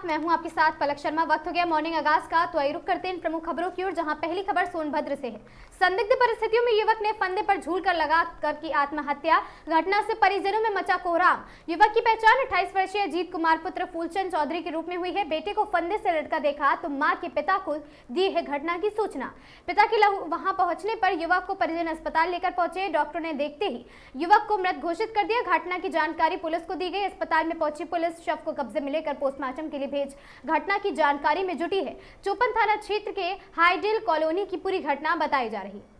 मैं हूं आपके साथ पलक शर्मा। वक्त हो गया मॉर्निंग आगाज का, तो आइए रुक करते हैं इन प्रमुख खबरों की ओर, जहां पहली खबर सोनभद्र से है। संदिग्ध परिस्थितियों में युवक ने फंदे पर झूल कर लगा कर की आत्महत्या। घटना से परिजनों में मचा कोहराम। युवक की पहचान 28 वर्षीय अजीत कुमार पुत्र फूलचंद चौधरी के रूप में हुई है। बेटे को फंदे से लटका देखा तो मां के पिता को दी है घटना की सूचना। पिता के वहां पहुंचने पर युवक को परिजन अस्पताल लेकर पहुंचे। डॉक्टरों ने देखते ही युवक को मृत घोषित कर दिया। घटना की जानकारी पुलिस को दी गई। अस्पताल में पहुंची पुलिस शव को कब्जे में लेकर पोस्टमार्टम के लिए भेज घटना की जानकारी में जुटी है। चौपन थाना क्षेत्र के हाईडेल कॉलोनी की पूरी घटना बताई जा रही है।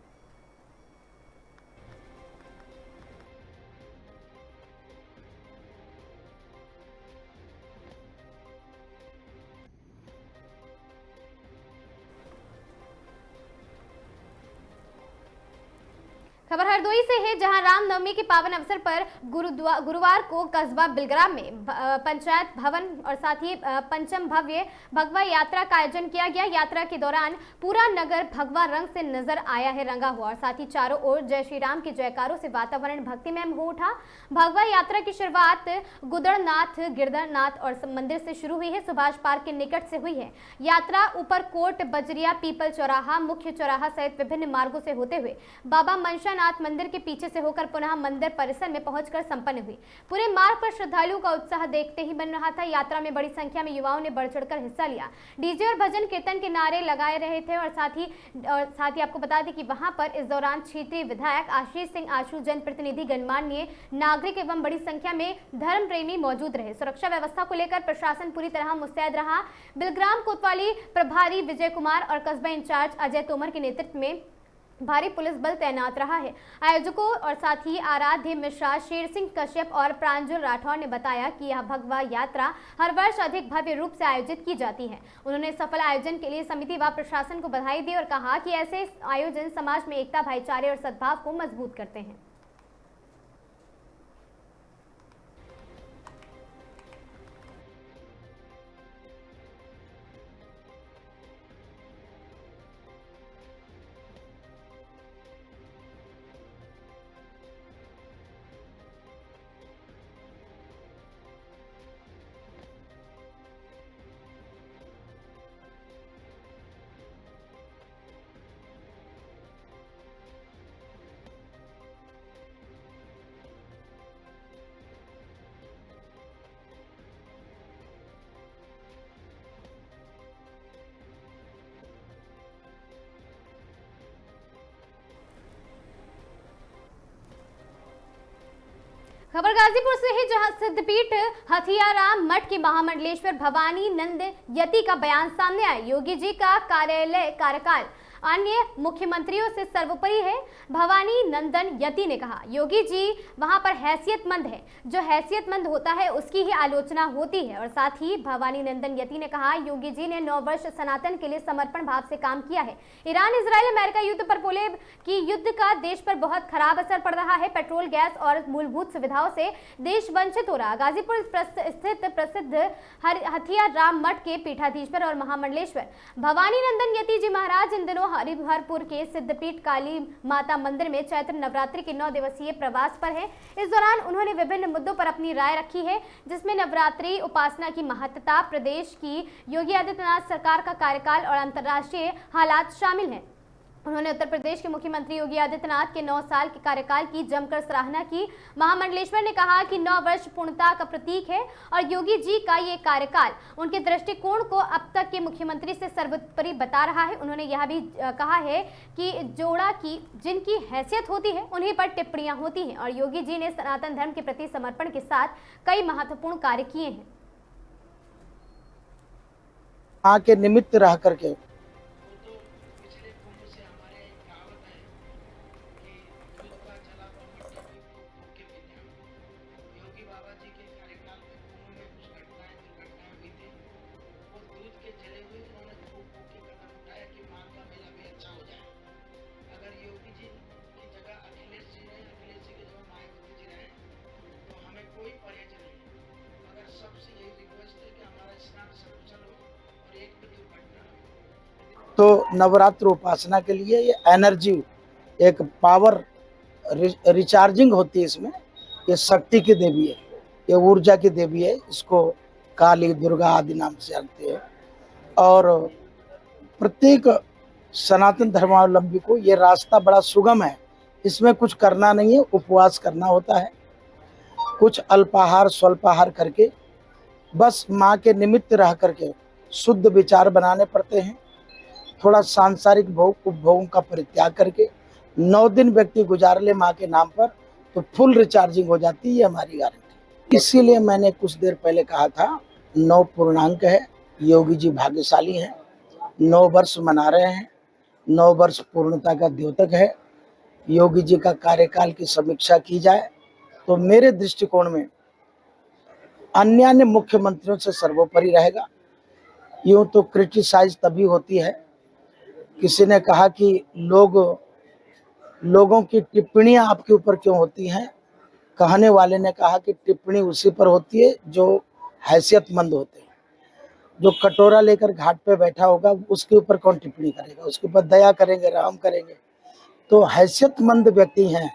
खबर हरदोई से है, जहां रामनवमी के पावन अवसर पर गुरुवार को कस्बा बिलग्राम में पंचायत भवन और साथ ही पंचम भव्य भगवा यात्रा का आयोजन किया गया। यात्रा के दौरान पूरा नगर भगवा रंग से नजर आया है रंगा हुआ, और साथ ही चारों ओर जय श्री राम के जयकारों से वातावरण भक्तिमय हो उठा। भगवा यात्रा की शुरुआत गुदड़नाथ गिरधरनाथ और मंदिर से शुरू हुई है। सुभाष पार्क के निकट से हुई है। यात्रा ऊपरकोट, बजरिया, पीपल चौराहा, मुख्य चौराहा सहित विभिन्न मार्गों से होते हुए बाबा मनशा नाथ मंदिर के पीछे से होकर पुनः मंदिर परिसर में पहुंचकर संपन्न हुई। पूरे मार्ग पर श्रद्धालुओं का उत्साह देखते ही बन रहा था। यात्रा में बड़ी संख्या में युवाओं ने बढ़ चढ़कर हिस्सा लिया। डीजे और भजन कीर्तन के नारे लगाए रहे थे। और साथ ही आपको बता दें कि वहां पर इस दौरान क्षेत्रीय विधायक आशीष सिंह आशु, जनप्रतिनिधि, गणमान्य नागरिक एवं बड़ी संख्या में धर्म प्रेमी मौजूद रहे। सुरक्षा व्यवस्था को लेकर प्रशासन पूरी तरह मुस्तैद रहा। बिलग्राम कोतवाली प्रभारी विजय कुमार और कस्बा इंचार्ज अजय तोमर के नेतृत्व में भारी पुलिस बल तैनात रहा है। आयोजकों और साथ ही आराध्य मिश्रा, शेर सिंह कश्यप और प्रांजल राठौर ने बताया कि यह भगवा यात्रा हर वर्ष अधिक भव्य रूप से आयोजित की जाती है। उन्होंने सफल आयोजन के लिए समिति व प्रशासन को बधाई दी और कहा कि ऐसे आयोजन समाज में एकता, भाईचारे और सद्भाव को मजबूत करते हैं। खबर गाजीपुर से है, जहां सिद्धपीठ हथियाराम मठ के महामंडलेश्वर भवानी नंद यति का बयान सामने आया। योगी जी का कार्यकाल अन्य मुख्यमंत्रियों से सर्वोपरि है। भवानी नंदन यति ने कहा, योगी जी वहां पर हैसियतमंद है, जो हैसियतमंद होता है उसकी ही आलोचना होती है। और साथ ही भवानी नंदन यति ने कहा, योगी जी ने 9 वर्ष सनातन के लिए समर्पण भाव से काम किया है। ईरान इजराइल अमेरिका युद्ध पर बोले कि युद्ध का देश पर बहुत खराब असर पड़ रहा है। पेट्रोल, गैस और मूलभूत सुविधाओं से देश वंचित हो रहा। गाजीपुर स्थित प्रसिद्ध हथियाराम मठ के पीठाधीश्वर और महामंडलेश्वर भवानी नंदन यति जी महाराज इन दिनों हरिहरपुर के सिद्धपीठ काली माता मंदिर में चैत्र नवरात्रि के 9 दिवसीय प्रवास पर है। इस दौरान उन्होंने विभिन्न मुद्दों पर अपनी राय रखी है, जिसमें नवरात्रि उपासना की महत्ता, प्रदेश की योगी आदित्यनाथ सरकार का कार्यकाल और अंतर्राष्ट्रीय हालात शामिल हैं। उन्होंने उत्तर प्रदेश के मुख्यमंत्री योगी आदित्यनाथ के 9 साल के कार्यकाल की जमकर सराहना की। महामंडलेश्वर ने कहा कि 9 वर्ष पूर्णता का प्रतीक है और योगी जी का ये कार्यकाल उनके दृष्टिकोण को अब तक के मुख्यमंत्री से सर्वोपरि बता रहा है। उन्होंने यह भी कहा है कि जोड़ा की जिनकी हैसियत होती है उन्हीं पर टिप्पणियां होती हैं, और योगी जी ने सनातन धर्म के प्रति समर्पण के साथ कई महत्वपूर्ण कार्य किए हैं। आके निमित्त रह करके तो नवरात्र उपासना के लिए ये एनर्जी, एक पावर रिचार्जिंग होती है इसमें। ये शक्ति की देवी है, ये ऊर्जा की देवी है। इसको काली, दुर्गा आदि नाम से जानते हैं। और प्रत्येक सनातन धर्मावलंबी को ये रास्ता बड़ा सुगम है। इसमें कुछ करना नहीं है, उपवास करना होता है, कुछ अल्पाहार स्वल्पाहार करके बस माँ के निमित्त रह करके शुद्ध विचार बनाने पड़ते हैं। थोड़ा सांसारिक भोग उपभोगों का परित्याग करके 9 दिन व्यक्ति गुजार ले माँ के नाम पर, तो फुल रिचार्जिंग हो जाती है हमारी गारंटी। इसीलिए मैंने कुछ देर पहले कहा था 9 पूर्णांक है, योगी जी भाग्यशाली हैं, 9 वर्ष मना रहे हैं, 9 वर्ष पूर्णता का द्योतक है। योगी जी का कार्यकाल की समीक्षा की जाए तो मेरे दृष्टिकोण में अन्य मुख्यमंत्रियों से सर्वोपरि रहेगा। यूं तो क्रिटिसाइज तभी होती है, किसी ने कहा कि लोगों की टिप्पणियां आपके ऊपर क्यों होती हैं। कहने वाले ने कहा कि टिप्पणी उसी पर होती है जो हैसियतमंद होते हैं। जो कटोरा लेकर घाट पे बैठा होगा उसके ऊपर कौन टिप्पणी करेगा, उसके ऊपर दया करेंगे, रहम करेंगे। तो हैसियतमंद व्यक्ति हैं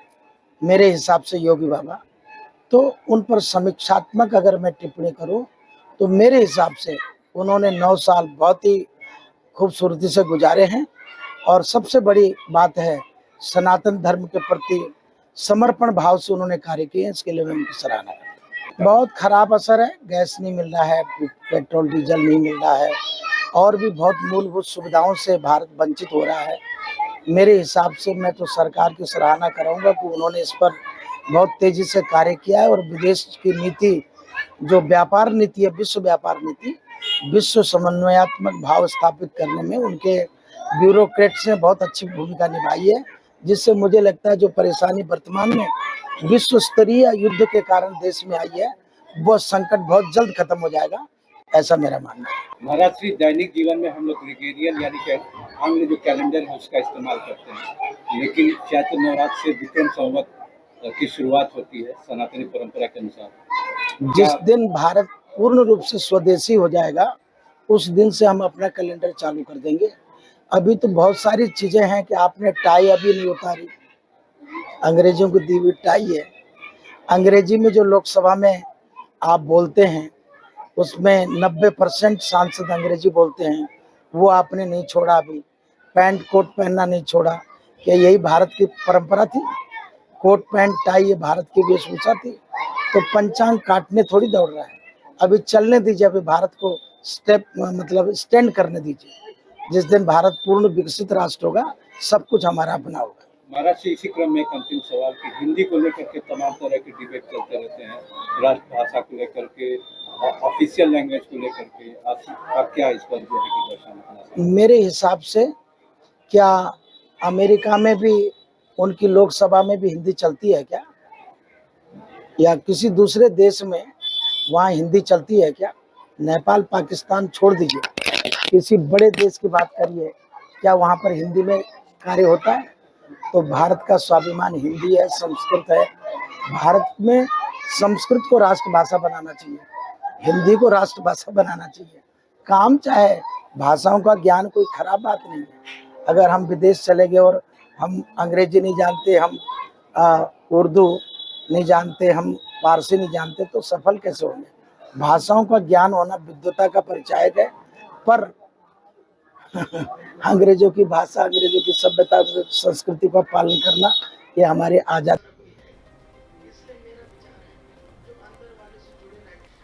मेरे हिसाब से योगी बाबा, तो उन पर समीक्षात्मक अगर मैं टिप्पणी करूं तो मेरे हिसाब से उन्होंने 9 साल बहुत ही खूबसूरती से गुजारे हैं। और सबसे बड़ी बात है, सनातन धर्म के प्रति समर्पण भाव से उन्होंने कार्य किए, इसके लिए मैं उनकी सराहना करता हूं। बहुत खराब असर है, गैस नहीं मिल रहा है, पेट्रोल डीजल नहीं मिल रहा है, और भी बहुत मूलभूत सुविधाओं से भारत वंचित हो रहा है। मेरे हिसाब से मैं तो सरकार की सराहना करूंगा कि उन्होंने इस पर बहुत तेजी से कार्य किया है। और विदेश की नीति, जो व्यापार नीति है, विश्व व्यापार नीति, विश्व समन्वयात्मक भाव स्थापित करने में उनके ब्यूरोक्रेट्स ने बहुत अच्छी भूमिका निभाई है, जिससे मुझे लगता है जो परेशानी वर्तमान में विश्व स्तरीय युद्ध के कारण देश में आई है, वो संकट बहुत जल्द खत्म हो जाएगा, ऐसा मेरा मानना है। महाराज श्री दैनिक जीवन में हम लोग ग्रेगोरियन यानी कि आंग्ल जो कैलेंडर है उसका इस्तेमाल करते हैं, लेकिन चैत्र नवरात्र से विक्रम संवत की शुरुआत होती है सनातनी परंपरा के अनुसार। जिस दिन भारत पूर्ण रूप से स्वदेशी हो जाएगा उस दिन से हम अपना कैलेंडर चालू कर देंगे। अभी तो बहुत सारी चीजें हैं कि आपने टाई अभी नहीं उतारी, अंग्रेजों को दी हुई टाई है। अंग्रेजी में जो लोकसभा में आप बोलते हैं उसमें 90% सांसद अंग्रेजी बोलते हैं, वो आपने नहीं छोड़ा। अभी पैंट कोट पहनना नहीं छोड़ा। क्या यही भारत की परंपरा थी? कोट पैंट टाई ये भारत की वेशभूषा थी? तो पंचांग काटने थोड़ी दौड़ रहा है, अभी चलने दीजिए, अभी भारत को स्टैंड करने दीजिए। जिस दिन भारत पूर्ण विकसित राष्ट्र होगा सब कुछ हमारा अपना होगा। महाराज से इसी क्रम में एक अंतिम सवाल कि हिंदी को लेकर के तमाम तरह के डिबेट चलते रहते हैं, राष्ट्रभाषा को लेकर के, ऑफिशियल लैंग्वेज को लेकर के, आप क्या इस पर जो है कि दर्शाना? मेरे हिसाब से क्या अमेरिका में भी उनकी लोकसभा में भी हिंदी चलती है क्या, या किसी दूसरे देश में वहाँ हिंदी चलती है क्या? नेपाल पाकिस्तान छोड़ दीजिए, किसी बड़े देश की बात करिए, क्या वहाँ पर हिंदी में कार्य होता है? तो भारत का स्वाभिमान हिंदी है, संस्कृत है। भारत में संस्कृत को राष्ट्रभाषा बनाना चाहिए, हिंदी को राष्ट्रभाषा बनाना चाहिए। काम चाहे भाषाओं का ज्ञान कोई खराब बात नहीं है। अगर हम विदेश चले गए और हम अंग्रेजी नहीं जानते, हम उर्दू नहीं जानते, हम फारसी नहीं जानते, तो सफल कैसे होंगे? भाषाओं का ज्ञान होना विद्वता का परिचायक है। पर अंग्रेजों की भाषा, अंग्रेजों की सभ्यता, संस्कृति का पालन करना ये हमारे आजाद।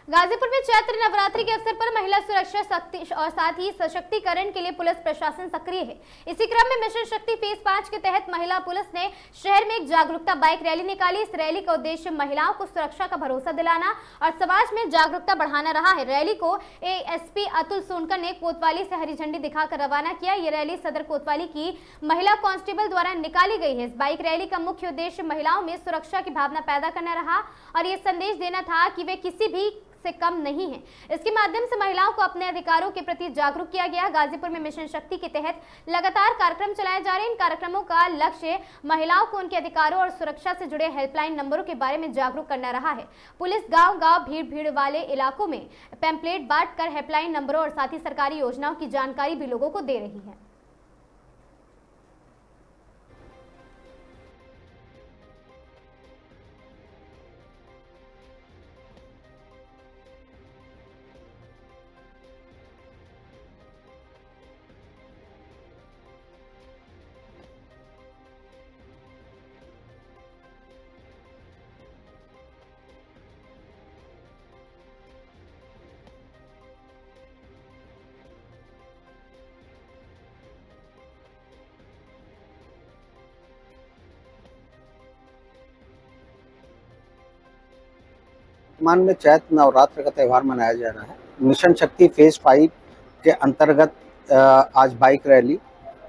गाजीपुर में चैत्र नवरात्रि के अवसर पर महिला सुरक्षा और साथ ही सशक्तिकरण के लिए पुलिस प्रशासन सक्रिय है। इसी क्रम में मिशन शक्ति फेज 5 के तहत महिला पुलिस ने शहर में एक जागरूकता बाइक रैली निकाली। इस रैली का उद्देश्य महिलाओं को सुरक्षा का भरोसा दिलाना और समाज में जागरूकता बढ़ाना रहा है। रैली को एएसपी अतुल सोनकर ने कोतवाली से हरी झंडी दिखाकर रवाना किया। ये रैली सदर कोतवाली की महिला कांस्टेबल द्वारा निकाली गई है। इस बाइक रैली का मुख्य उद्देश्य महिलाओं में सुरक्षा की भावना पैदा करना रहा और ये संदेश देना था कि वे किसी भी से कम नहीं है। इसके माध्यम से महिलाओं को अपने अधिकारों के प्रति जागरूक किया गया। गाजीपुर में मिशन शक्ति के तहत लगातार कार्यक्रम चलाए जा रहे हैं। इन कार्यक्रमों का लक्ष्य महिलाओं को उनके अधिकारों और सुरक्षा से जुड़े हेल्पलाइन नंबरों के बारे में जागरूक करना रहा है। पुलिस गांव-गांव, भीड़ वाले इलाकों में पैम्पलेट बांटकर हेल्पलाइन नंबरों और साथ ही सरकारी योजनाओं की जानकारी भी लोगों को दे रही है। वर्तमान में चैत्र नवरात्र का त्यौहार मनाया जा रहा है। मिशन शक्ति फेज 5 के अंतर्गत आज बाइक रैली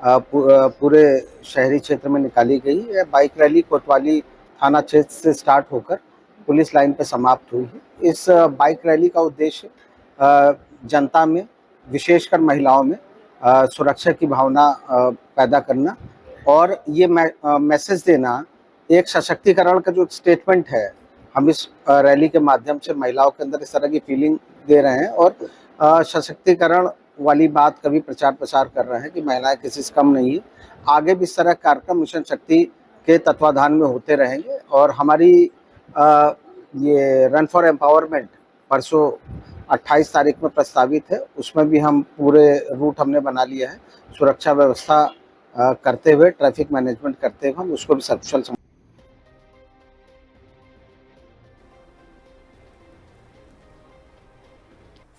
पूरे शहरी क्षेत्र में निकाली गई। यह बाइक रैली कोतवाली थाना क्षेत्र से स्टार्ट होकर पुलिस लाइन पर समाप्त हुई है। इस बाइक रैली का उद्देश्य जनता में, विशेषकर महिलाओं में सुरक्षा की भावना पैदा करना और ये मैसेज देना, एक सशक्तिकरण का जो स्टेटमेंट है, हम इस रैली के माध्यम से महिलाओं के अंदर इस तरह की फीलिंग दे रहे हैं और सशक्तिकरण वाली बात का भी प्रचार प्रसार कर रहे हैं कि महिलाएं किसी से कम नहीं है। आगे भी इस तरह कार्यक्रम मिशन शक्ति के तत्वाधान में होते रहेंगे और हमारी ये रन फॉर एम्पावरमेंट परसों 28 तारीख में प्रस्तावित है। उसमें भी हम पूरे रूट हमने बना लिया है। सुरक्षा व्यवस्था करते हुए, ट्रैफिक मैनेजमेंट करते हुए हम उसको भी सकुशल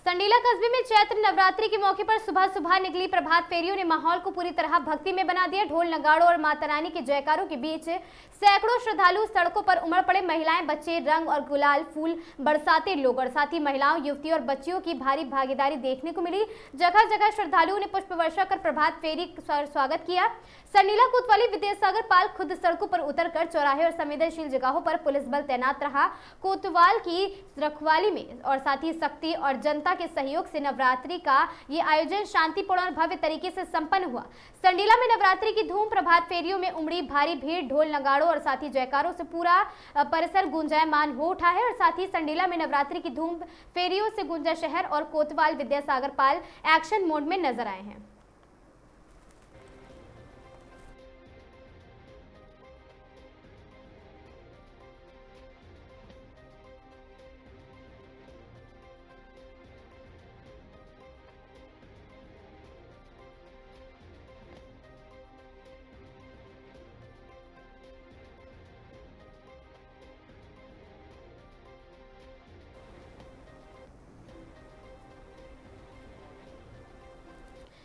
संडीला कस्बे में चैत्र नवरात्रि के मौके पर सुबह सुबह निकली प्रभात फेरियों ने माहौल को पूरी तरह भक्ति में बना दिया। ढोल नगाड़ों और माता रानी के जयकारों के बीच सैकड़ों श्रद्धालु सड़कों पर उमड़ पड़े। महिलाएं, बच्चे रंग और गुलाल फूल बरसाते लोग और साथ ही महिलाओं, युवतियों और बच्चियों की भारी भागीदारी देखने को मिली। जगह जगह श्रद्धालुओं ने पुष्प वर्षा कर प्रभात फेरी स्वागत किया। संडीला कोतवाली विद्यासागर पाल खुद सड़कों पर उतरकर चौराहे और संवेदनशील जगहों पर पुलिस बल तैनात रहा। कोतवाल की रखवाली में और साथ ही शक्ति और जनता के सहयोग से नवरात्रि का ये आयोजन शांतिपूर्ण और भव्य तरीके से संपन्न हुआ। संडीला में नवरात्रि की धूम, प्रभात फेरियों में उमड़ी भारी भीड़, ढोल नगाड़ों और साथ ही जयकारों से पूरा परिसर गूंजायमान हो उठा है और साथ ही संडीला में नवरात्रि की धूम फेरियों से गूंजा शहर और कोतवाल विद्यासागर पाल एक्शन मोड में नजर आए हैं।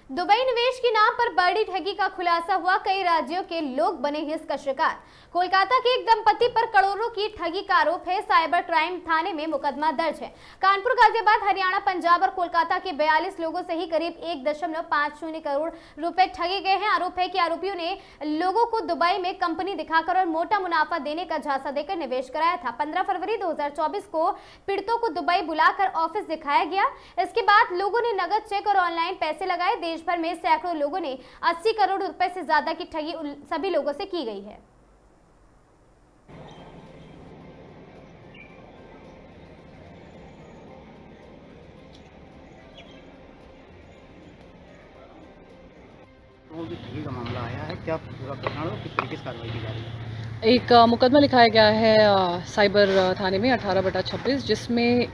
दुबई निवेश के नाम पर बड़ी ठगी का खुलासा हुआ। कई राज्यों के लोग बने हैं इसका शिकार। कोलकाता के एक दंपति पर करोड़ों की ठगी का आरोप है। साइबर क्राइम थाने में मुकदमा दर्ज है। कानपुर, गाजियाबाद, हरियाणा, पंजाब और कोलकाता के 42 लोगों से ही करीब 1.50 करोड़ रुपए ठगे गए हैं। आरोप है कि आरोपियों ने लोगों को दुबई में कंपनी दिखाकर और मोटा मुनाफा देने का झांसा देकर निवेश कराया था। 15 फरवरी 2024 को पीड़ितों को दुबई बुलाकर ऑफिस दिखाया गया। इसके बाद लोगों ने नगद, चेक और ऑनलाइन पैसे लगाए। देश भर में सैकड़ों लोगों ने 80 करोड़ रुपए से ज्यादा की ठगी सभी लोगों से की गई है। जो ठगी का मामला आया है, क्या पूरा प्रकरण और किस तरीके से कार्रवाई की जा रही है? एक मुकदमा लिखाया गया है साइबर थाने में 18/26, जिसमें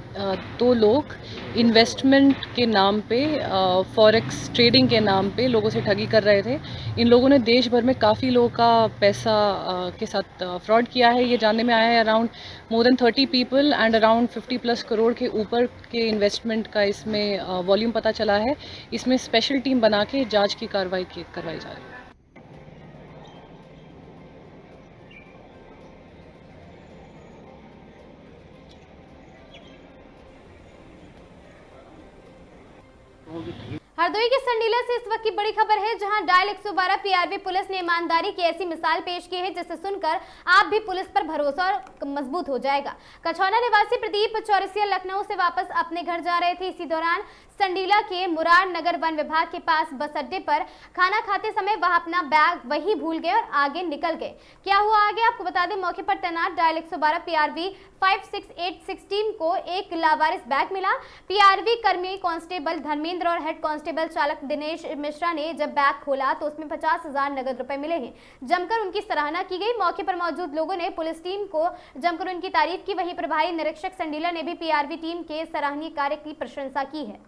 2 लोग इन्वेस्टमेंट के नाम पे, फॉरेक्स ट्रेडिंग के नाम पे लोगों से ठगी कर रहे थे। इन लोगों ने देश भर में काफ़ी लोगों का पैसा के साथ फ्रॉड किया है। ये जानने में आया है around more than 30 people and around 50+ crore के ऊपर के इन्वेस्टमेंट का इसमें वॉल्यूम पता चला है। इसमें स्पेशल टीम बना के जाँच की करवाई जा रही है। हरदोई के संडीला से इस वक्त की बड़ी खबर है, जहां डायल 112 पीआरवी पुलिस ने ईमानदारी की ऐसी मिसाल पेश की है जिसे सुनकर आप भी पुलिस पर भरोसा और मजबूत हो जाएगा। कछौना निवासी प्रदीप चौरसिया लखनऊ से वापस अपने घर जा रहे थे। इसी दौरान संडीला के मुरार नगर वन विभाग के पास बस अड्डे पर खाना खाते समय वह अपना बैग वहीं भूल गए और आगे निकल गए। क्या हुआ आगे आपको बता दें। मौके पर तैनात डायल 112 पीआरवी 56816 को एक लावारिस बैग मिला। पीआरवी कर्मी कांस्टेबल धर्मेंद्र और हेड कांस्टेबल चालक दिनेश मिश्रा ने जब बैग खोला तो उसमें 50,000 नगद रुपए मिले हैं। जमकर उनकी सराहना की गई। मौके पर मौजूद लोगों ने पुलिस टीम को जमकर उनकी तारीफ की। वहीं प्रभारी निरीक्षक संडीला ने भी पीआरवी टीम के सराहनीय कार्य की प्रशंसा की है।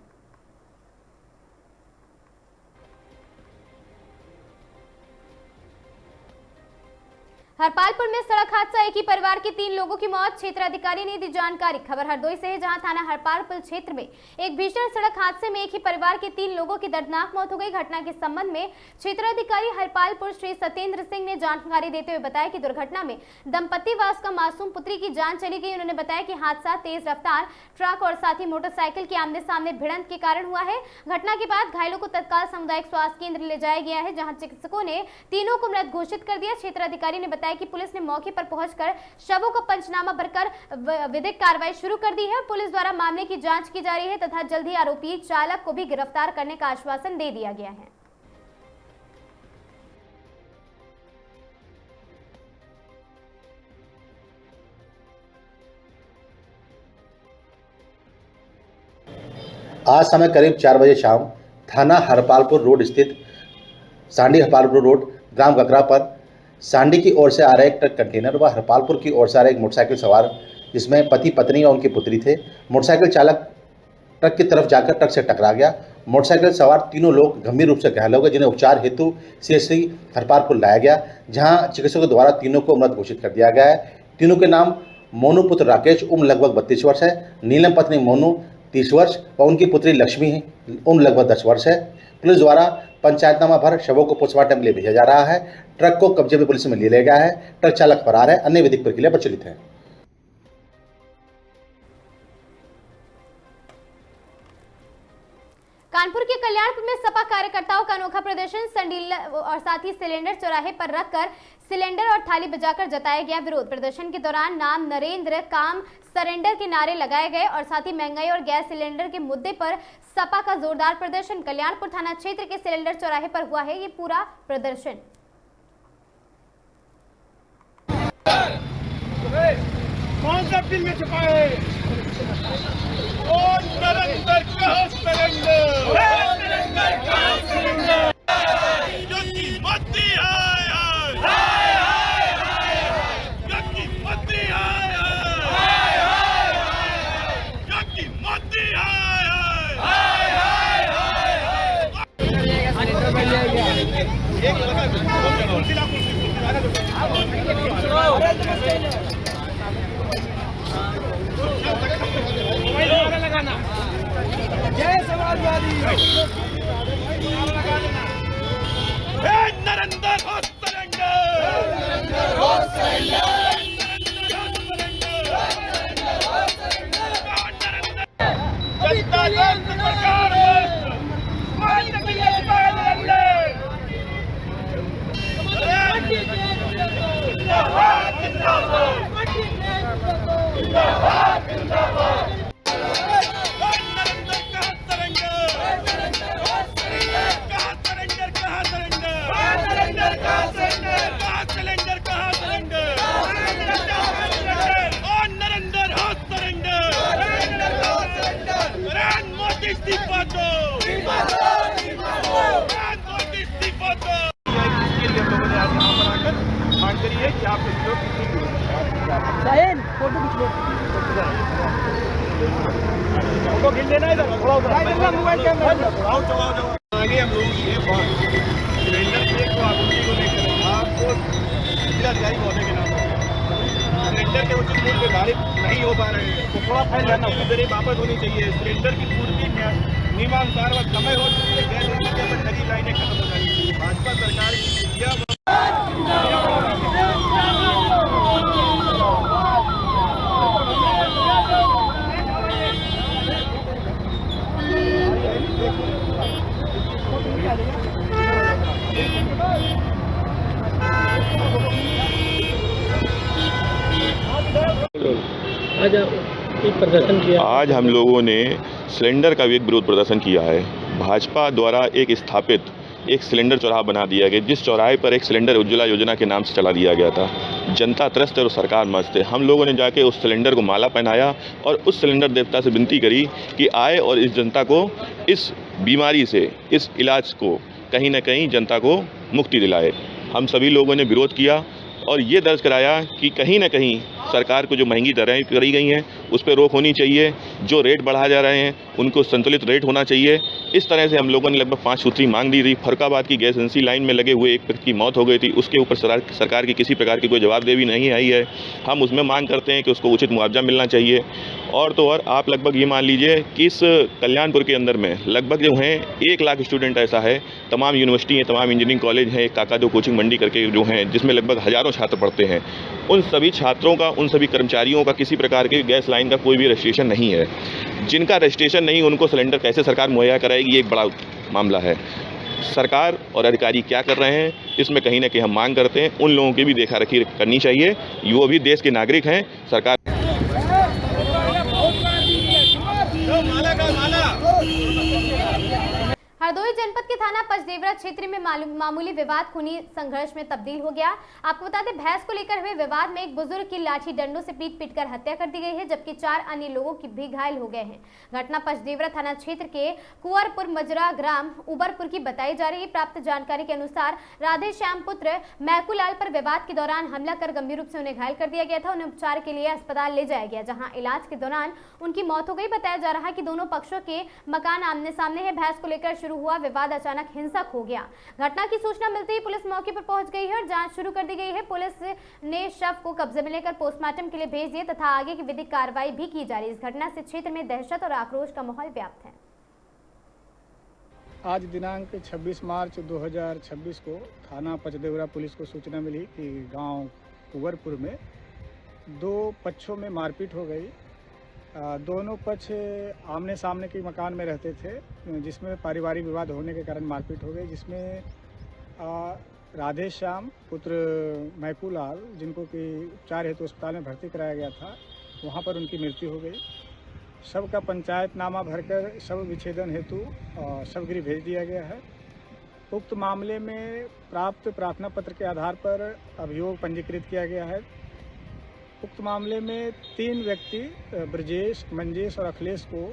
हरपालपुर में सड़क हादसा, एक ही परिवार के 3 लोगों की मौत, क्षेत्र अधिकारी ने दी जानकारी। खबर हरदोई से है, जहां थाना हरपालपुर क्षेत्र में एक भीषण सड़क हादसे में एक ही परिवार के 3 लोगों की दर्दनाक मौत हो गई। घटना के संबंध में क्षेत्र अधिकारी हरपालपुर श्री सत्येंद्र सिंह ने जानकारी देते हुए बताया कि दुर्घटना में दंपति व उसका मासूम पुत्री की जान चली गई। उन्होंने बताया कि हादसा तेज रफ्तार ट्रक और साथ ही मोटरसाइकिल के आमने सामने भिड़ंत के कारण हुआ है। घटना के बाद घायलों को तत्काल सामुदायिक स्वास्थ्य केंद्र ले जाया गया है, जहां चिकित्सकों ने तीनों को मृत घोषित कर दिया। क्षेत्र अधिकारी ने बताया कि पुलिस ने मौके पर पहुंचकर शवों को पंचनामा भरकर विधिक कार्रवाई शुरू कर दी है। पुलिस द्वारा मामले की जांच की जा रही है तथा जल्द ही आरोपी चालक को भी गिरफ्तार करने का आश्वासन दे दिया गया है। आज समय करीब 4 बजे शाम थाना हरपालपुर रोड स्थित सांडी हरपालपुर रोड ग्राम गकरा पर सांडी की ओर से आ रहा एक ट्रक कंटेनर व हरपालपुर की ओर से आ रहा एक मोटरसाइकिल सवार, जिसमें पति पत्नी और उनकी पुत्री थे। मोटरसाइकिल चालक ट्रक की तरफ जाकर ट्रक से टकरा गया। मोटरसाइकिल सवार तीनों लोग गंभीर रूप से घायल हो गए, जिन्हें उपचार हेतु CHC हरपालपुर लाया गया, जहां चिकित्सकों द्वारा तीनों को मृत घोषित कर दिया गया है। तीनों के नाम मोनू पुत्र राकेश उम्र लगभग 32 वर्ष है, नीलम पत्नी मोनू 30 वर्ष व उनकी पुत्री लक्ष्मी उम्र लगभग 10 वर्ष है। पुलिस द्वारा पंचायतनामा भर शवों को पोस्टमार्टम के लिए भेजा जा रहा है। ट्रक को कब्जे में पुलिस में ले लिया गया है। ट्रक चालक फरार है, अन्य विधिक प्रक्रिया प्रचलित है। कानपुर के कल्याणपुर में सपा कार्यकर्ताओं का अनोखा प्रदर्शन, संडील और साथ ही सिलेंडर चौराहे पर रखकर सिलेंडर और थाली बजाकर जताया गया विरोध। प्रदर्शन के दौरान नाम नरेंद्र काम सरेंडर के नारे लगाए गए और साथ ही महंगाई और गैस सिलेंडर के मुद्दे पर सपा का जोरदार प्रदर्शन। कल्याणपुर थाना क्षेत्र के सिलेंडर चौराहे पर हुआ है ये पूरा प्रदर्शन। कौन सा बिल में छुपा है? नरेंद्र कहाँ सरेंडर? योगी मोदी हाय हाय, योगी मोदी हाय हाय, योगी मोदी हाय जय समाजवादी नरेंद्र हो फोटो खींच लेना इधर थोड़ा उधर मोबाइल के अंदर आगे हम लोग ये सिलेंडर को आपूर्ति को लेकर आपको जिलाधिकारी महोदय के नाम सिलेंडर के उचित मूल्य पे भारित नहीं हो पा रहे हैं, तो थोड़ा फैल जाना उसकी दरें वापस होनी चाहिए। सिलेंडर की पूर्ति नियमानुसार व समय हो चुकी है, गैस सिलेंडर पर लगी लाइनें खत्म हो जाएंगी। भाजपा सरकार की आज एक प्रदर्शन किया। आज हम लोगों ने सिलेंडर का भी एक विरोध प्रदर्शन किया है। भाजपा द्वारा एक स्थापित एक सिलेंडर चौराहा बना दिया गया, जिस चौराहे पर एक सिलेंडर उज्ज्वला योजना के नाम से चला दिया गया था। जनता त्रस्त है और सरकार मस्त है। हम लोगों ने जाके उस सिलेंडर को माला पहनाया और उस सिलेंडर देवता से विनती करी कि आए और इस जनता को इस बीमारी से, इस इलाज को कहीं ना कहीं जनता को मुक्ति दिलाए। हम सभी लोगों ने विरोध किया और ये दर्ज कराया कि कहीं ना कहीं सरकार को जो महंगी दरें करी गई हैं उस पर रोक होनी चाहिए। जो रेट बढ़ा जा रहे हैं उनको संतुलित रेट होना चाहिए। इस तरह से हम लोगों ने लगभग 5 सूत्री मांग दी थी। फर्रुखाबाद की गैस एजेंसी लाइन में लगे हुए एक व्यक्ति की मौत हो गई थी, उसके ऊपर सरकार की किसी प्रकार की कोई जवाबदेही नहीं आई है। हम उसमें मांग करते हैं कि उसको उचित मुआवजा मिलना चाहिए। और तो और आप लगभग ये मान लीजिए कि इस कल्याणपुर के अंदर में लगभग जो हैं 1 लाख स्टूडेंट ऐसा है, तमाम यूनिवर्सिटी हैं, तमाम इंजीनियरिंग कॉलेज हैं, काकादो कोचिंग मंडी करके जो हैं, जिसमें लगभग हज़ारों छात्र पढ़ते हैं। उन सभी छात्रों का, उन सभी कर्मचारियों का किसी प्रकार की गैस लाइन का कोई भी रजिस्ट्रेशन नहीं है। जिनका रजिस्ट्रेशन नहीं, उनको सिलेंडर कैसे सरकार मुहैया कराएगी, ये एक बड़ा मामला है। सरकार और अधिकारी क्या कर रहे हैं, इसमें कहीं ना कहीं हम मांग करते हैं उन लोगों की भी देखा रखी करनी चाहिए। वो भी देश के नागरिक हैं। सरकार हरदोई जनपद के थाना पचदेवरा क्षेत्र में मामूली विवाद खूनी संघर्ष में तब्दील हो गया। आपको बता दें, भैंस को लेकर हुए विवाद में एक बुजुर्ग की लाठी डंडों से पीट कर हत्या कर दी गई है, जबकि 4 अन्य लोगों की भी घायल हो गए हैं। घटना पचदेवरा थाना क्षेत्र के कुंवरपुर मजरा ग्राम उबरपुर की बताई जा रही है। प्राप्त जानकारी के अनुसार राधे श्याम पुत्र मैकूलाल पर विवाद के दौरान हमला कर गंभीर रूप से उन्हें घायल कर दिया गया था। उन्हें उपचार के लिए अस्पताल ले जाया गया, जहाँ इलाज के दौरान उनकी मौत हो गई। बताया जा रहा है कि दोनों पक्षों के मकान आमने सामने है। भैंस को लेकर शुरू हुआ विवाद अचानक हिंसक हो गया। घटना की सूचना मिलते ही पुलिस मौके पर पहुंच गई है और जांच शुरू कर दी गई है। पुलिस ने शव को कब्जे में लेकर पोस्टमार्टम के लिए भेज दिए तथा आगे की विधिक कार्रवाई भी की जा रही है। इस घटना से क्षेत्र में दहशत और आक्रोश का माहौल व्याप्त है। आज दिनांक 26 मार्च 2026 को थाना पचदेवरा पुलिस को सूचना मिली कि गांव कुंवरपुर में 2 पक्षों में मारपीट हो गई। दोनों पक्ष आमने सामने के मकान में रहते थे, जिसमें पारिवारिक विवाद होने के कारण मारपीट हो गई, जिसमें राधे श्याम पुत्र मैकूलाल, जिनको कि उपचार हेतु अस्पताल में भर्ती कराया गया था, वहां पर उनकी मृत्यु हो गई। शव का पंचायतनामा भरकर शव विच्छेदन हेतु शवगृह भेज दिया गया है। उक्त मामले में प्राप्त प्रार्थना पत्र के आधार पर अभियोग पंजीकृत किया गया है। उक्त मामले में 3 व्यक्ति ब्रजेश, मंजेश और अखिलेश को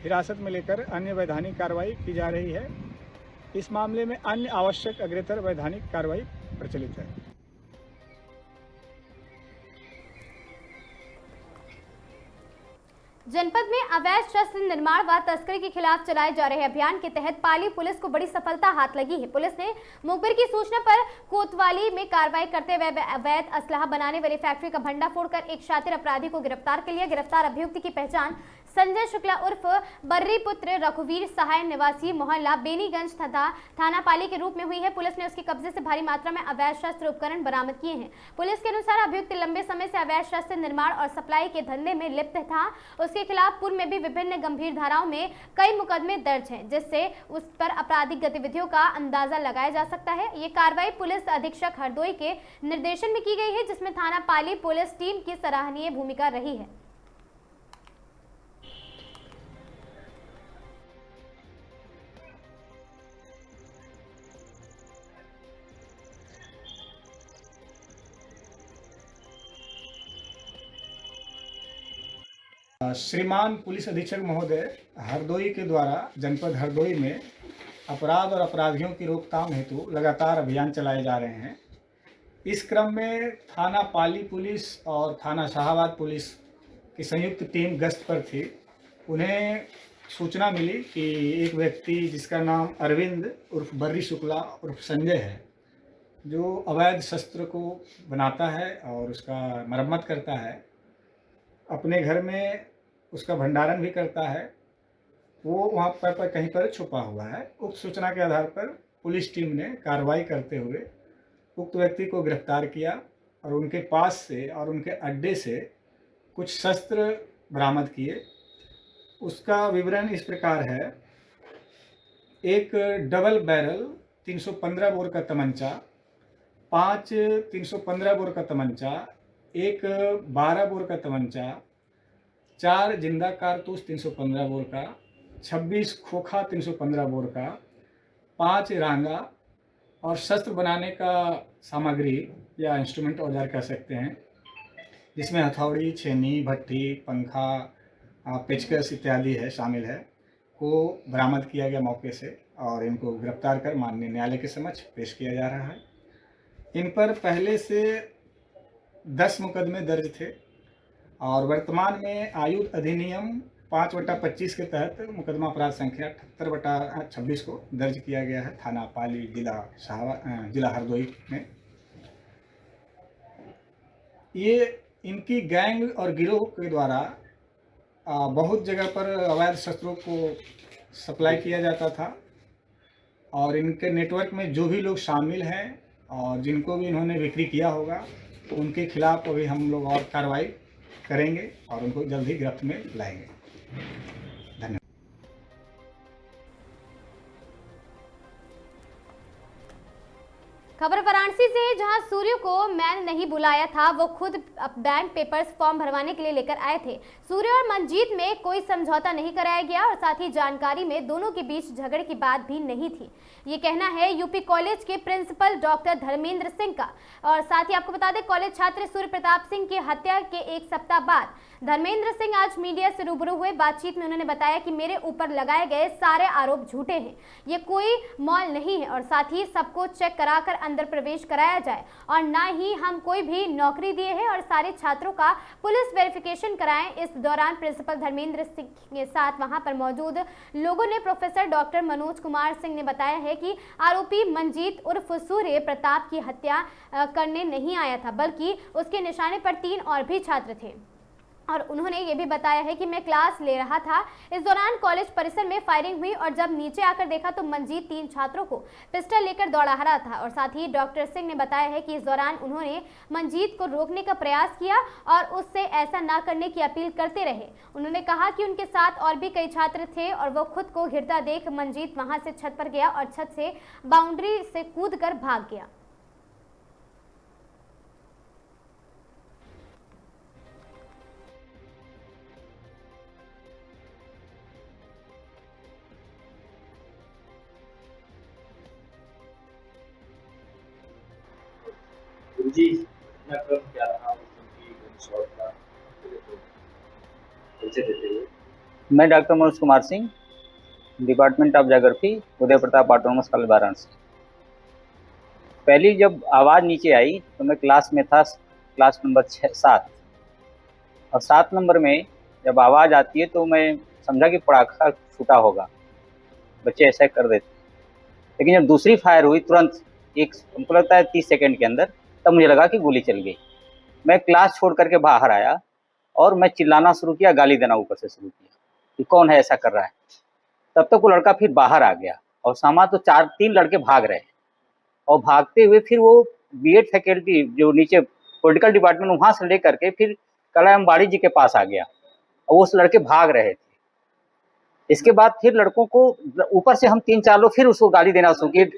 हिरासत में लेकर अन्य वैधानिक कार्रवाई की जा रही है। इस मामले में अन्य आवश्यक अग्रेतर वैधानिक कार्रवाई प्रचलित है। जनपद में अवैध शस्त्र निर्माण व तस्करी के खिलाफ चलाए जा रहे अभियान के तहत पाली पुलिस को बड़ी सफलता हाथ लगी है। पुलिस ने मुखबिर की सूचना पर कोतवाली में कार्रवाई करते हुए अवैध असलाह बनाने वाली फैक्ट्री का भंडा फोड़कर एक शातिर अपराधी को गिरफ्तार कर लिया। गिरफ्तार अभियुक्त की पहचान संजय शुक्ला उर्फ बर्री पुत्र रघुवीर सहाय निवासी मोहल्ला बेनीगंज तथा थाना पाली के रूप में हुई है। पुलिस ने उसके कब्जे से भारी मात्रा में अवैध शस्त्र उपकरण बरामद किए हैं। पुलिस के अनुसार अभियुक्त लंबे समय से अवैध शस्त्र निर्माण और सप्लाई के धंधे में लिप्त था। उसके खिलाफ पूर्व में भी विभिन्न गंभीर धाराओं में कई मुकदमे दर्ज हैं, जिससे उस पर आपराधिक गतिविधियों का अंदाजा लगाया जा सकता है। ये कार्रवाई पुलिस अधीक्षक हरदोई के निर्देशन में की गई है, जिसमें थाना पाली पुलिस टीम की सराहनीय भूमिका रही है। श्रीमान पुलिस अधीक्षक महोदय हरदोई के द्वारा जनपद हरदोई में अपराध और अपराधियों की रोकथाम हेतु लगातार अभियान चलाए जा रहे हैं। इस क्रम में थाना पाली पुलिस और थाना शाहाबाद पुलिस की संयुक्त टीम गश्त पर थी। उन्हें सूचना मिली कि एक व्यक्ति जिसका नाम अरविंद उर्फ बर्री शुक्ला उर्फ संजय है, जो अवैध शस्त्र को बनाता है और उसका मरम्मत करता है, अपने घर में उसका भंडारण भी करता है, वो वहाँ पर कहीं पर छुपा हुआ है। उक्त सूचना के आधार पर पुलिस टीम ने कार्रवाई करते हुए उक्त व्यक्ति को गिरफ्तार किया और उनके पास से और उनके अड्डे से कुछ शस्त्र बरामद किए। उसका विवरण इस प्रकार है: एक डबल बैरल 315 बोर का तमंचा, 5 315 बोर का तमंचा, एक 12 बोर का तमंचा, 4 जिंदा कारतूस 315 बोर का, 26 खोखा 315 बोर का, 5 रांगा और शस्त्र बनाने का सामग्री या इंस्ट्रूमेंट औजार कह सकते हैं, जिसमें हथौड़ी, छेनी, भट्टी, पंखा, पेचकस इत्यादि है शामिल है, को बरामद किया गया मौके से और इनको गिरफ्तार कर माननीय न्यायालय के समक्ष पेश किया जा रहा है। इन पर पहले से 10 मुकदमे दर्ज थे और वर्तमान में आयुध अधिनियम 5/25 के तहत मुकदमा अपराध संख्या 78/26 को दर्ज किया गया है थाना पाली जिला हरदोई में। ये इनकी गैंग और गिरोह के द्वारा बहुत जगह पर अवैध शस्त्रों को सप्लाई किया जाता था और इनके नेटवर्क में जो भी लोग शामिल हैं और जिनको भी इन्होंने बिक्री किया होगा उनके खिलाफ अभी हम लोग और कार्रवाई करेंगे और उनको जल्द ही गिरफ्त में लाएंगे। धन्यवाद। खबर वाराणसी से है, जहां सूर्य को मैंने नहीं बुलाया था, वो खुद बैंक पेपर्स फॉर्म भरवाने के लिए लेकर आए थे। सूर्य और मंजीत में कोई समझौता नहीं कराया गया और साथ ही जानकारी में दोनों के बीच झगड़े की बात भी नहीं थी, ये कहना है यूपी कॉलेज के प्रिंसिपल डॉक्टर धर्मेंद्र सिंह का। और साथ ही आपको बता दें, कॉलेज छात्र सूर्य प्रताप सिंह की हत्या के एक सप्ताह बाद धर्मेंद्र सिंह आज मीडिया से रूबरू हुए। बातचीत में उन्होंने बताया कि मेरे ऊपर लगाए गए सारे आरोप झूठे हैं, ये कोई मॉल नहीं है और साथ ही सबको चेक कराकर अंदर प्रवेश कराया जाए और ना ही हम कोई भी नौकरी दिए हैं और सारे छात्रों का पुलिस वेरिफिकेशन कराएं। इस दौरान प्रिंसिपल धर्मेंद्र सिंह के साथ वहां पर मौजूद लोगों ने प्रोफेसर डॉक्टर मनोज कुमार सिंह ने बताया है कि आरोपी मंजीत उर्फ सूर्य प्रताप की हत्या करने नहीं आया था, बल्कि उसके निशाने पर 3 और भी छात्र थे। और उन्होंने ये भी बताया है कि मैं क्लास ले रहा था, इस दौरान कॉलेज परिसर में फायरिंग हुई और जब नीचे आकर देखा तो मंजीत 3 छात्रों को पिस्टल लेकर दौड़ा रहा था। और साथ ही डॉक्टर सिंह ने बताया है कि इस दौरान उन्होंने मंजीत को रोकने का प्रयास किया और उससे ऐसा ना करने की अपील करते रहे। उन्होंने कहा कि उनके साथ और भी कई छात्र थे और वो खुद को घिरता देख मंजीत वहां से छत पर गया और छत से बाउंड्री से कूदकर भाग गया। जी क्रम क्या रहा मैं doctor Manoj Kumar Singh, department of geography, Uday Pratap autonomous college Varanasi. पहली जब आवाज़ नीचे आई तो मैं क्लास में था, क्लास नंबर 7 और 7 नंबर में जब आवाज़ आती है तो मैं समझा कि पटाखा छूटा होगा, बच्चे ऐसा कर देते। लेकिन जब दूसरी फायर हुई तुरंत हमको लगता है 30 सेकेंड के अंदर, तब मुझे लगा कि गोली चल गई। मैं क्लास छोड़ करके बाहर आया और मैं चिल्लाना शुरू किया, गाली देना ऊपर से शुरू किया कि कौन है ऐसा कर रहा है। तब तक वो लड़का फिर बाहर आ गया और सामा तो 3 लड़के भाग रहे और भागते हुए फिर वो बीएड फैकल्टी जो नीचे पॉलिटिकल डिपार्टमेंट वहाँ से ले करके फिर कलामबाड़ी जी के पास आ गया और वो लड़के भाग रहे थे। इसके बाद फिर लड़कों को ऊपर से हम 3-4 लोग फिर उसको गाली देना शुरू किए।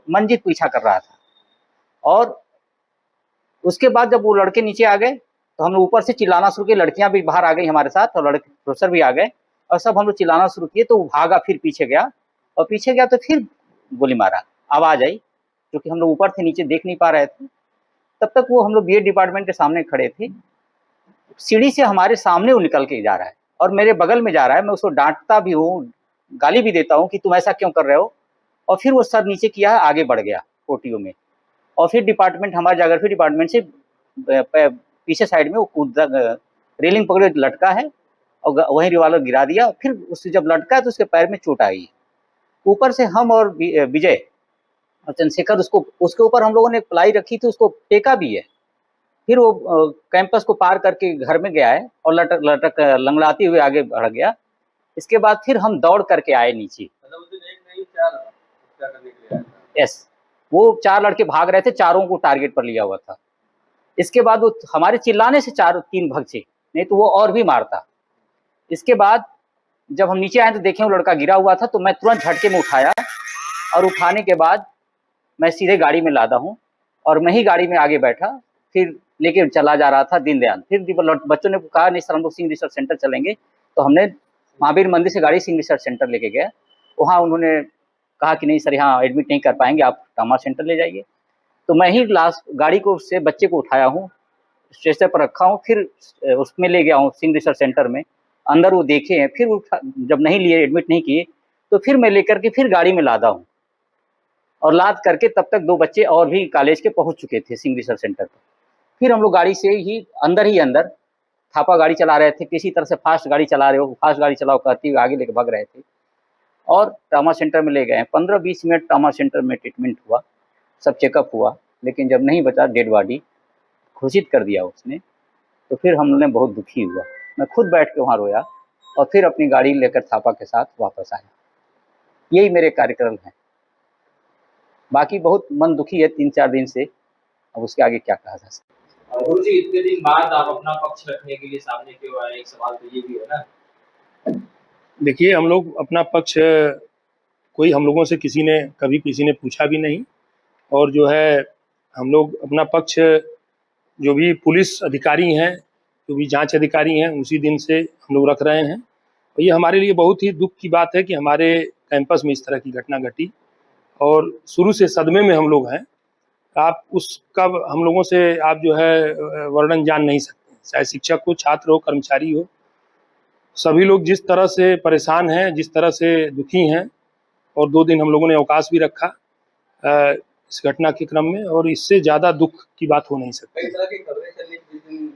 मंजीत पीछा कर रहा था और उसके बाद जब वो लड़के नीचे आ गए तो हम लोग ऊपर से चिल्लाना शुरू किए, लड़कियां भी बाहर आ गई हमारे साथ और लड़के प्रोफेसर भी आ गए और सब हम लोग चिल्लाना शुरू किए। तो वो भागा, फिर पीछे गया और पीछे गया तो फिर गोली मारा। आवाज़ आई क्योंकि हम लोग ऊपर थे, नीचे देख नहीं पा रहे थे। तब तक वो हम लोग बीएड डिपार्टमेंट के सामने खड़े थे। सीढ़ी से हमारे सामने वो निकल के जा रहा है और मेरे बगल में जा रहा है। मैं उसको डांटता भी हूँ, गाली भी देता हूँ कि तुम ऐसा क्यों कर रहे हो। और फिर वो सर नीचे किया है, आगे बढ़ गया कोटियों में और फिर डिपार्टमेंट, हमारे ज्योग्राफी डिपार्टमेंट से पीछे साइड में वो कूदा, रेलिंग पकड़े लटका है और वहीं रिवाल्वर गिरा दिया। फिर उससे जब लटका तो उसके पैर में चोट आई। ऊपर से हम और विजय और चंद्रशेखर उसके ऊपर हम लोगों ने प्लाई रखी थी, उसको टेका भी है। फिर वो कैंपस को पार करके घर में गया है और लटक लंगड़ाते हुए आगे बढ़ गया। इसके बाद फिर हम दौड़ करके आए नीचे। यस, वो 4 लड़के भाग रहे थे, चारों को टारगेट पर लिया हुआ था। इसके बाद वो हमारे चिल्लाने से 3 भगचे, नहीं तो वो और भी मारता। इसके बाद जब हम नीचे आए तो देखें वो लड़का गिरा हुआ था, तो मैं तुरंत झटके में उठाया और उठाने के बाद मैं सीधे गाड़ी में लादा हूँ और मैं ही गाड़ी में आगे बैठा, फिर लेके चला जा रहा था दीनदयाल। फिर बच्चों ने कहा नहीं सर हम लोग सिंह रिसर्च सेंटर चलेंगे, तो हमने महावीर मंदिर से गाड़ी सिंह रिसर्च सेंटर लेके गए। वहाँ उन्होंने कहा कि नहीं सर यहाँ एडमिट नहीं कर पाएंगे, आप ट्रामा सेंटर ले जाइए। तो मैं ही लास्ट गाड़ी को से बच्चे को उठाया हूँ, स्ट्रेचर पर रखा हूँ, फिर उसमें ले गया हूँ सिंह रिसर्च सेंटर में। अंदर वो देखे हैं, फिर जब नहीं लिए, एडमिट नहीं किए, तो फिर मैं लेकर के फिर गाड़ी में लादा हूँ और लाद करके तब तक 2 बच्चे और भी कॉलेज के पहुँच चुके थे सिंह रिसर्च सेंटर पर। फिर हम लोग गाड़ी से ही अंदर थापा गाड़ी चला रहे थे, किसी तरह से फास्ट गाड़ी चला रहे हो, फास्ट गाड़ी चलाओ कहती हुई आगे लेके भाग रहे थे और ट्रामा सेंटर में ले गए। 15-20 मिनट ट्रामा सेंटर में ट्रीटमेंट हुआ, सब चेकअप हुआ, लेकिन जब नहीं बचा, डेड बॉडी घोषित कर दिया उसने, तो फिर हम लोगों ने बहुत दुखी हुआ। मैं खुद बैठ के वहाँ रोया और फिर अपनी गाड़ी लेकर थापा के साथ वापस आया। यही मेरे कार्यक्रम हैं। बाकी बहुत मन दुखी है 3-4 दिन से, अब उसके आगे क्या कहा जा सकता है। गुरु जी, इतने दिन बाद आप अपना पक्ष रखने के लिए सामने क्यों आए? एक सवाल तो ये भी है ना। देखिए, हम लोग अपना पक्ष कोई हम लोगों से कभी किसी ने पूछा भी नहीं, और जो है हम लोग अपना पक्ष जो भी पुलिस अधिकारी हैं, जो भी जांच अधिकारी हैं, उसी दिन से हम लोग रख रहे हैं। और ये हमारे लिए बहुत ही दुख की बात है कि हमारे कैंपस में इस तरह की घटना घटी, और शुरू से सदमे में हम लोग हैं। आप उसका हम लोगों से आप जो है वर्णन जान नहीं सकते, चाहे शिक्षक हो, छात्र हो, कर्मचारी हो, सभी लोग जिस तरह से परेशान हैं, जिस तरह से दुखी हैं। और 2 दिन हम लोगों ने अवकाश भी रखा इस घटना के क्रम में, और इससे ज़्यादा दुख की बात हो नहीं सकती। कई तरह की खबरें चली, जिस दिन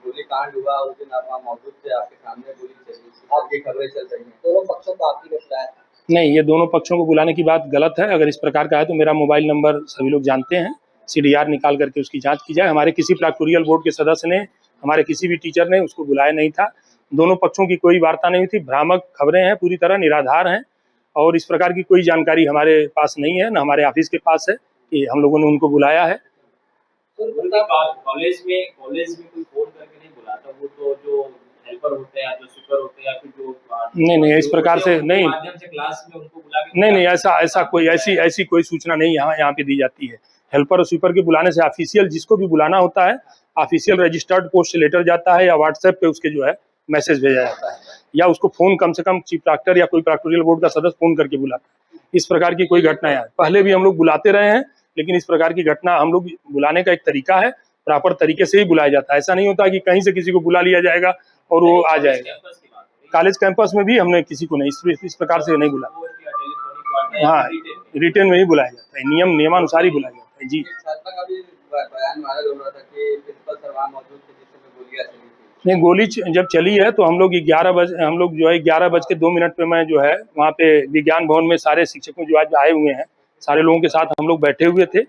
गोलीकांड हुआ उस दिन आप वहाँ मौजूद थे, आपके सामने गोली चली, आपकी खबरें चल रही हैं, दोनों पक्षों को आपकी बतलाया? नहीं, ये दोनों पक्षों को बुलाने की बात गलत है। अगर इस प्रकार का है तो मेरा मोबाइल नंबर सभी लोग जानते हैं, CDR निकाल करके उसकी जांच की जाए। हमारे किसी प्रोक्टोरियल बोर्ड के सदस्य ने, हमारे किसी भी टीचर ने उसको बुलाया नहीं था। दोनों पक्षों की कोई वार्ता नहीं हुई थी। भ्रामक खबरें हैं, पूरी तरह निराधार हैं, और इस प्रकार की कोई जानकारी हमारे पास नहीं है, न हमारे ऑफिस के पास है कि हम लोगों ने उनको बुलाया है। कॉलेज में कोई फोन करके नहीं बुलाता, वो तो जो हेल्पर होते हैं, जो सुपर होते हैं, या फिर जो नहीं, इस प्रकार से नहीं, माध्यम से क्लास में उनको बुला के नहीं, ऐसा कोई ऐसी कोई सूचना नहीं यहाँ पे दी जाती है। हेल्पर और स्वीपर के बुलाने से ऑफिशियल जिसको भी बुलाना होता है, ऑफिशियल रजिस्टर्ड पोस्ट से लेटर जाता है, या व्हाट्सएप पे उसके जो है मैसेज भेजा जाता है, या उसको फोन कम से कम चीफ प्रॉक्टर या कोई प्रॉक्टोरियल बोर्ड का सदस्य फोन करके बुलाता है। इस प्रकार की कोई घटना है, पहले भी हम लोग बुलाते रहे हैं, लेकिन इस प्रकार की घटना हम लोग बुलाने का एक तरीका है, प्रॉपर तरीके से ही बुलाया जाता है। ऐसा नहीं होता कि कहीं से किसी को बुला लिया जाएगा और वो आ जाएगा। कॉलेज कैंपस में भी हमने किसी को नहीं इस प्रकार से नहीं बुलाया। हाँ, रिटर्न में ही बुलाया जाता है, नियमानुसार ही बुलाया जाता है। जी, नहीं, गोली जब चली है तो हम लोग 11:02 पे मैं जो है वहाँ पे विज्ञान भवन में सारे शिक्षकों जो आज आए हुए हैं, सारे लोगों के साथ हम लोग बैठे हुए थे,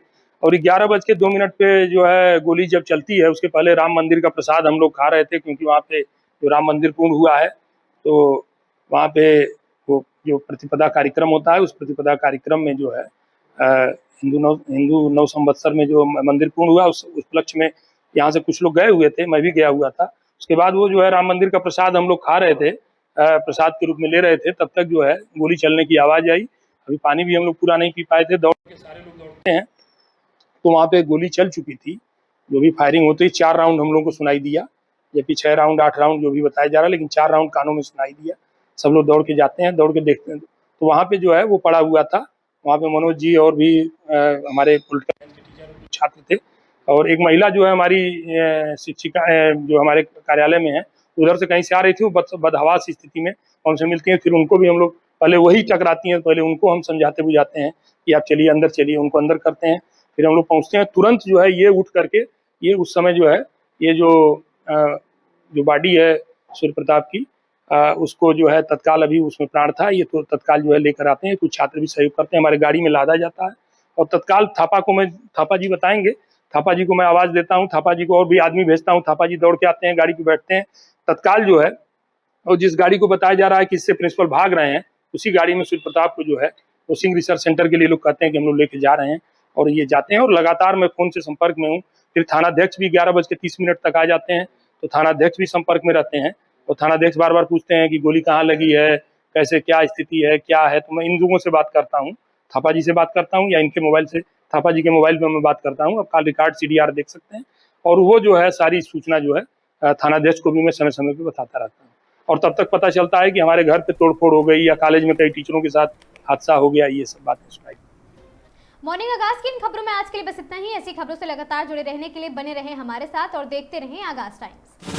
और 11:02 पे जो है गोली जब चलती है, उसके पहले राम मंदिर का प्रसाद हम लोग खा रहे थे, क्योंकि वहाँ पे जो राम मंदिर पूर्ण हुआ है, तो वहाँ पे वो जो प्रतिपदा कार्यक्रम होता है, उस प्रतिपदा कार्यक्रम में जो है हिंदू नव संवत्सर में जो मंदिर पूर्ण हुआ, उस उपलक्ष्य में यहाँ से कुछ लोग गए हुए थे, मैं भी गया हुआ था। उसके बाद वो जो है राम मंदिर का प्रसाद हम लोग खा रहे थे, प्रसाद के रूप में ले रहे थे, तब तक जो है गोली चलने की आवाज़ आई। अभी पानी भी हम लोग पूरा नहीं पी पाए थे, दौड़ के सारे लोग दौड़ते हैं, तो वहाँ पे गोली चल चुकी थी। जो भी फायरिंग होती है, 4 राउंड हम लोग को सुनाई दिया, जबकि 6 राउंड 8 राउंड जो भी बताया जा रहा है, लेकिन 4 राउंड कानों में सुनाई दिया। सब लोग दौड़ के जाते हैं, दौड़ के देखते हैं, तो वहाँ पे जो है वो पड़ा हुआ था। वहाँ पे मनोज जी और भी हमारे पॉलिटिकल साइंस के टीचर छात्र थे, और एक महिला जो है हमारी शिक्षिका जो हमारे कार्यालय में है, उधर से कहीं से आ रही थी, वो बदहवास स्थिति में हमसे मिलती हैं। फिर उनको भी हम लोग पहले वही टकराती हैं, पहले उनको हम समझाते बुझाते हैं कि आप चलिए अंदर चलिए, उनको अंदर करते हैं, फिर हम लोग पहुँचते हैं। तुरंत जो है ये उठ करके, ये उस समय जो है ये जो बॉडी है सूर्य प्रताप की, उसको जो है तत्काल, अभी उसमें प्राण था, ये तो तत्काल जो है लेकर आते हैं। कुछ छात्र भी सहयोग करते हैं, हमारे गाड़ी में लादा जाता है, और तत्काल थापा जी बताएंगे, थापा जी को मैं आवाज़ देता हूँ, थापा जी को और भी आदमी भेजता हूँ, थापा जी दौड़ के आते हैं, गाड़ी पे बैठते हैं, तत्काल जो है, और जिस गाड़ी को बताया जा रहा है कि इससे प्रिंसिपल भाग रहे हैं, उसी गाड़ी में सूर्य प्रताप को जो है कोचिंग रिसर्च सेंटर के लिए लोग कहते हैं कि हम लोग लेके जा रहे हैं, और ये जाते हैं। और लगातार मैं फ़ोन से संपर्क में हूँ। फिर थानाध्यक्ष भी 11:30 तक आ जाते हैं, तो थानाध्यक्ष भी संपर्क में रहते हैं, और थानाध्यक्ष बार बार पूछते हैं कि गोली कहाँ लगी है, कैसे क्या स्थिति है, क्या है। तो मैं इन लोगों से बात करता हूँ, थापा जी से बात करता हूँ, या इनके मोबाइल से, थापा जी के मोबाइल पे मैं बात करता हूँ। अब कॉल रिकॉर्ड CDR देख सकते हैं, और वो जो है सारी सूचना जो है थानाध्यक्ष को भी मैं समय समय पे बताता रहता हूँ। और तब तक पता चलता है कि हमारे घर पे तोड़फोड़ हो गई, या कॉलेज में कई टीचरों के साथ हादसा हो गया, ये सब बातें सुनाई। मॉर्निंग आगाज की इन खबरों में आज के लिए बस इतना ही। ऐसी खबरों से लगातार जुड़े रहने के लिए बने रहें हमारे साथ और देखते रहें आगाज टाइम्स।